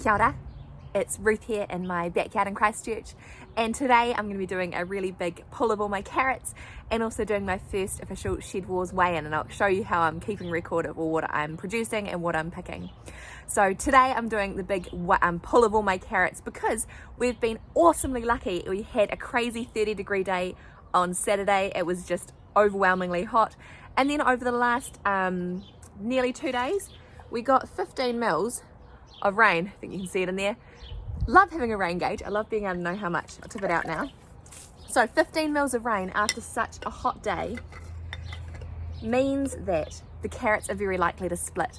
Kia ora. It's Ruth here in my backyard in Christchurch, and today I'm going to be doing a really big pull of all my carrots and also doing my first official SHEDWARS weigh-in, and I'll show you how I'm keeping record of all what I'm producing and what I'm picking. So today I'm doing the big pull of all my carrots because we've been awesomely lucky. We had a crazy 30-degree day on Saturday. It was just overwhelmingly hot, and then over the last nearly 2 days we got 15 mils of rain. I think you can see it in there. Love having a rain gauge. I love being able to know how much. I'll tip it out now. So 15 mils of rain after such a hot day means that the carrots are very likely to split.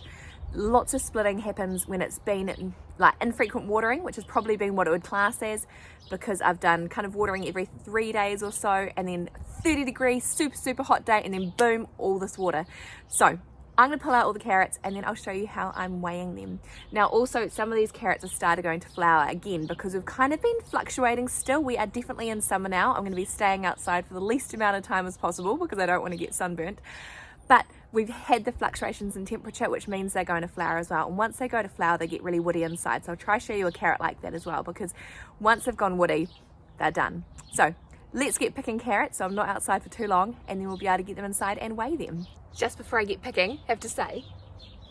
Lots of splitting happens when it's been like infrequent watering, which has probably been what it would class as, because I've done kind of watering every 3 days or so, and then 30 degrees, super hot day, and then boom, all this water. So I'm going to pull out all the carrots and then I'll show you how I'm weighing them. Now also some of these carrots have started going to flower again because we've kind of been fluctuating still. We are definitely in summer now. I'm going to be staying outside for the least amount of time as possible because I don't want to get sunburnt. But we've had the fluctuations in temperature, which means they're going to flower as well. And once they go to flower, they get really woody inside. So I'll try to show you a carrot like that as well, because once they've gone woody, they're done. So let's get picking carrots so I'm not outside for too long, and then we'll be able to get them inside and weigh them. Just before I get picking, I have to say,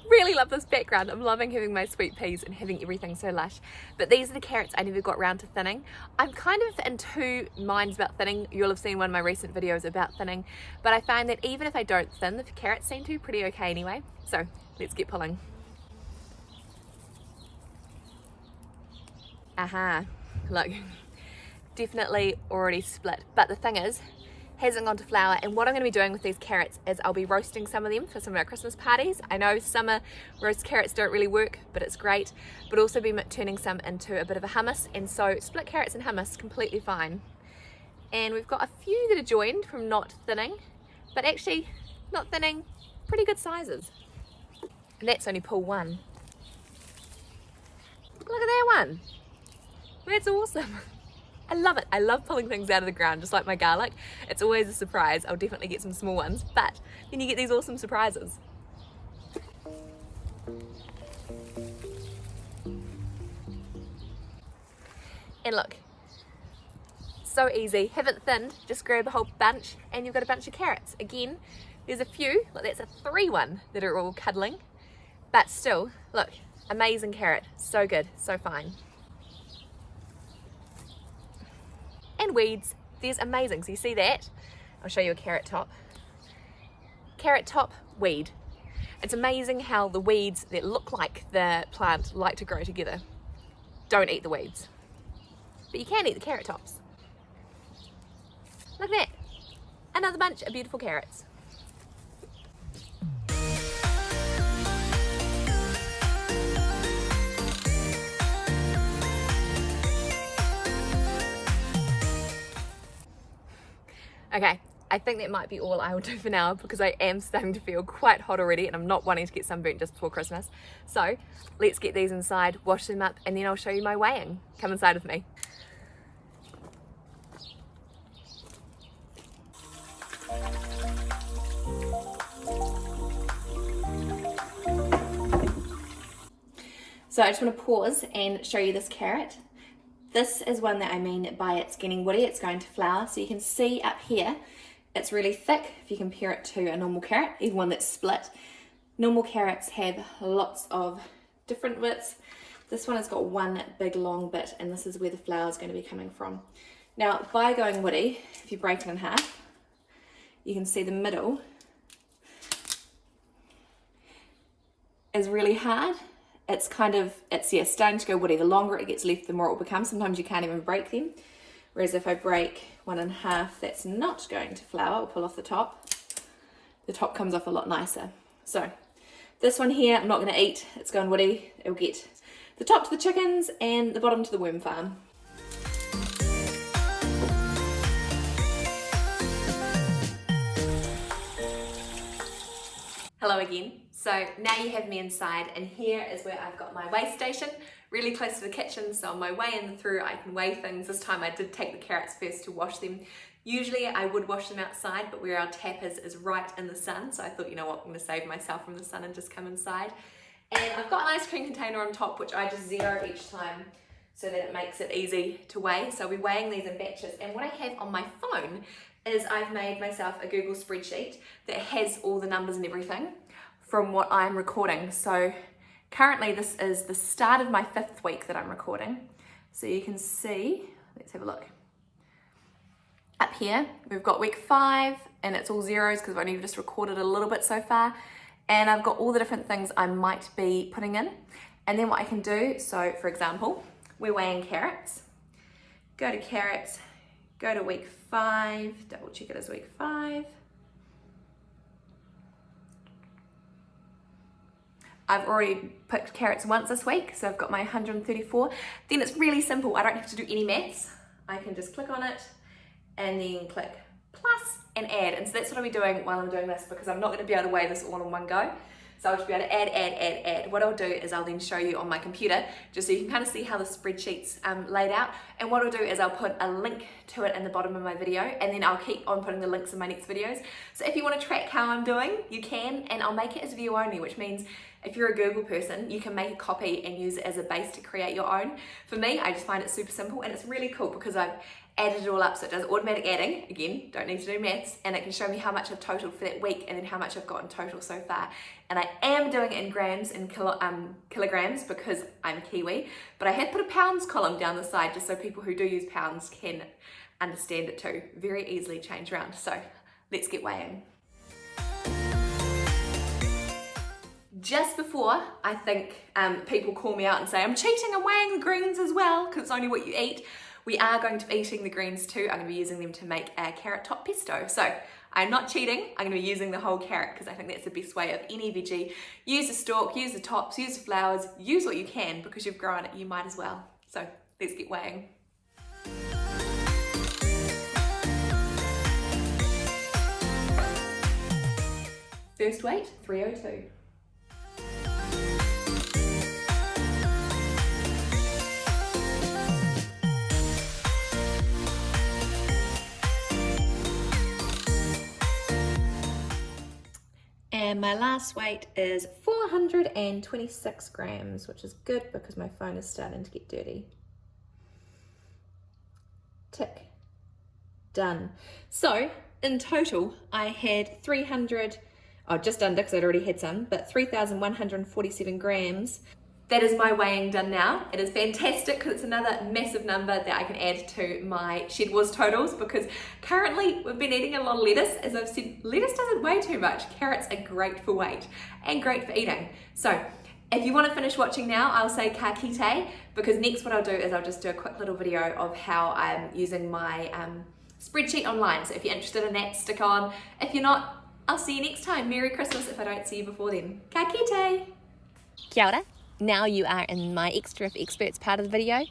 really love this background. I'm loving having my sweet peas and having everything so lush. But these are the carrots I never got around to thinning. I'm kind of in two minds about thinning. You'll have seen one of my recent videos about thinning, but I find that even if I don't thin, the carrots seem to be pretty okay anyway. So let's get pulling. Aha, look, definitely already split. But the thing is, hasn't gone to flower, and what I'm going to be doing with these carrots is I'll be roasting some of them for some of our Christmas parties. I know summer roast carrots don't really work, but it's great. But also be turning some into a bit of a hummus, and so split carrots and hummus completely fine. And we've got a few that are joined from not thinning, but actually not thinning, pretty good sizes. And that's only pull one. Look at that one. That's awesome. I love it. I love pulling things out of the ground, just like my garlic. It's always a surprise. I'll definitely get some small ones, but then you get these awesome surprises. And look, so easy. Haven't thinned, just grab a whole bunch and you've got a bunch of carrots. Again, there's a few, like that's a 3-1 that are all cuddling, but still, look, amazing carrot. So good, so fine. And weeds, there's amazing. So you see that? I'll show you a carrot top. Carrot top, weed. It's amazing how the weeds that look like the plant like to grow together. Don't eat the weeds, but you can eat the carrot tops. Look at that, another bunch of beautiful carrots. Okay, I think that might be all I will do for now because I am starting to feel quite hot already and I'm not wanting to get sunburnt just before Christmas. So let's get these inside, wash them up, and then I'll show you my weighing. Come inside with me. So I just want to pause and show you this carrot. This is one that I mean by it's getting woody, it's going to flower. So you can see up here, it's really thick if you compare it to a normal carrot, even one that's split. Normal carrots have lots of different bits. This one has got one big long bit, and this is where the flower is going to be coming from. Now, by going woody, if you break it in half, you can see the middle is really hard. It's starting to go woody. The longer it gets left, the more it will become. Sometimes you can't even break them. Whereas if I break one in half, that's not going to flower. I'll pull off the top. The top comes off a lot nicer. So this one here, I'm not going to eat. It's going woody. It'll get the top to the chickens and the bottom to the worm farm. Hello again. So now you have me inside, and here is where I've got my weigh station, really close to the kitchen, so on my way in through I can weigh things. This time I did take the carrots first to wash them. Usually I would wash them outside, but where our tap is right in the sun, so I thought, you know what, I'm going to save myself from the sun and just come inside. And I've got an ice cream container on top, which I just zero each time so that it makes it easy to weigh. So I'll be weighing these in batches. And what I have on my phone is I've made myself a Google spreadsheet that has all the numbers and everything from what I'm recording. So currently this is the start of my 5th week that I'm recording. So you can see, let's have a look. Up here, we've got week 5 and it's all zeros because I've only just recorded a little bit so far. And I've got all the different things I might be putting in. And then what I can do, so for example, we're weighing carrots. Go to carrots, go to week 5, double check it as week 5. I've already picked carrots once this week, so I've got my 134. Then it's really simple, I don't have to do any maths. I can just click on it and then click plus and add. And so that's what I'll be doing while I'm doing this, because I'm not going to be able to weigh this all in one go. So I'll just be able to add. What I'll do is I'll then show you on my computer, just so you can kind of see how the spreadsheet's laid out. And what I'll do is I'll put a link to it in the bottom of my video, and then I'll keep on putting the links in my next videos. So if you want to track how I'm doing, you can, and I'll make it as view only, which means if you're a Google person, you can make a copy and use it as a base to create your own. For me, I just find it super simple, and it's really cool because I've added it all up, so it does automatic adding. Again, don't need to do maths, and it can show me how much I've totaled for that week and then how much I've got in total so far. And I am doing it in grams and kilograms because I'm Kiwi, but I have put a pounds column down the side just so people who do use pounds can understand it too. Very easily change around. So let's get weighing. Just before I think people call me out and say I'm cheating, I'm weighing the greens as well because it's only what you eat, we are going to be eating the greens too. I'm going to be using them to make a carrot top pesto. So I'm not cheating, I'm going to be using the whole carrot because I think that's the best way of any veggie. Use the stalk, use the tops, use the flowers, use what you can because you've grown it, you might as well. So let's get weighing. First weight, 302. And my last weight is 426 grams, which is good because my phone is starting to get dirty. Tick. Done. So in total, I had just under because I'd already had some, but 3,147 grams. That is my weighing done now. It is fantastic because it's another massive number that I can add to my SHEDWARS totals, because currently we've been eating a lot of lettuce. As I've said, lettuce doesn't weigh too much. Carrots are great for weight and great for eating. So if you want to finish watching now, I'll say ka kite, because next what I'll do is I'll just do a quick little video of how I'm using my spreadsheet online. So if you're interested in that, stick on. If you're not, I'll see you next time. Merry Christmas if I don't see you before then. Ka kite. Kia ora. Now you are in my Extra for Experts part of the video,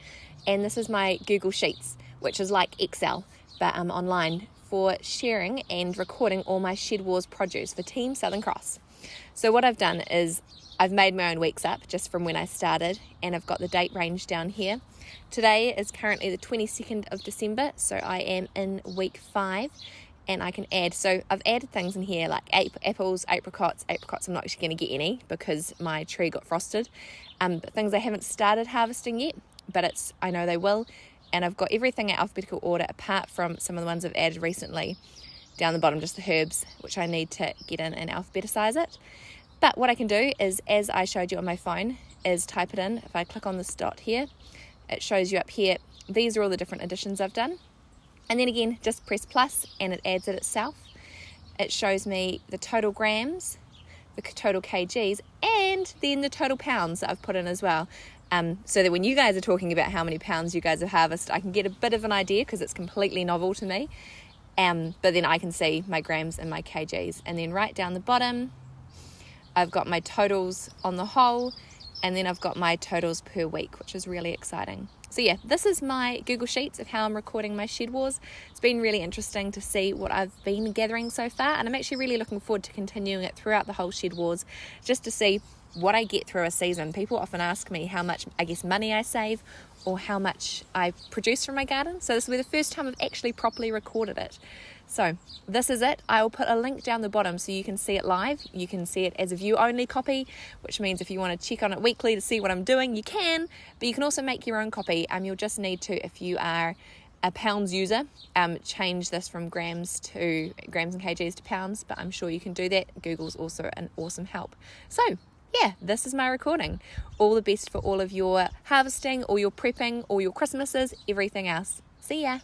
and this is my Google Sheets, which is like Excel, but online, for sharing and recording all my SHEDWARS produce for Team Southern Cross. So what I've done is I've made my own weeks up just from when I started, and I've got the date range down here. Today is currently the 22nd of December, so I am in week 5. And I can add, so I've added things in here like apples, apricots. I'm not actually going to get any because my tree got frosted. But things I haven't started harvesting yet, but I know they will. And I've got everything in alphabetical order apart from some of the ones I've added recently. Down the bottom, just the herbs, which I need to get in and alphabeticize it. But what I can do is, as I showed you on my phone, is type it in. If I click on this dot here, it shows you up here. These are all the different additions I've done. And then again, just press plus and it adds it itself. It shows me the total grams, the total kgs, and then the total pounds that I've put in as well. So that when you guys are talking about how many pounds you guys have harvested, I can get a bit of an idea because it's completely novel to me. But then I can see my grams and my kgs. And then right down the bottom, I've got my totals on the whole, and then I've got my totals per week, which is really exciting. So yeah, this is my Google Sheets of how I'm recording my SHEDWARS. It's been really interesting to see what I've been gathering so far, and I'm actually really looking forward to continuing it throughout the whole SHEDWARS, just to see what I get through a season. People often ask me how much, money I save or how much I produce from my garden. So this will be the first time I've actually properly recorded it. So this is it. I'll put a link down the bottom so you can see it live. You can see it as a view only copy, which means if you want to check on it weekly to see what I'm doing, you can, but you can also make your own copy. You'll just need to, if you are a pounds user, change this from grams and kgs to pounds, but I'm sure you can do that. Google's also an awesome help. So yeah, this is my recording. All the best for all of your harvesting, all your prepping, all your Christmases, everything else. See ya.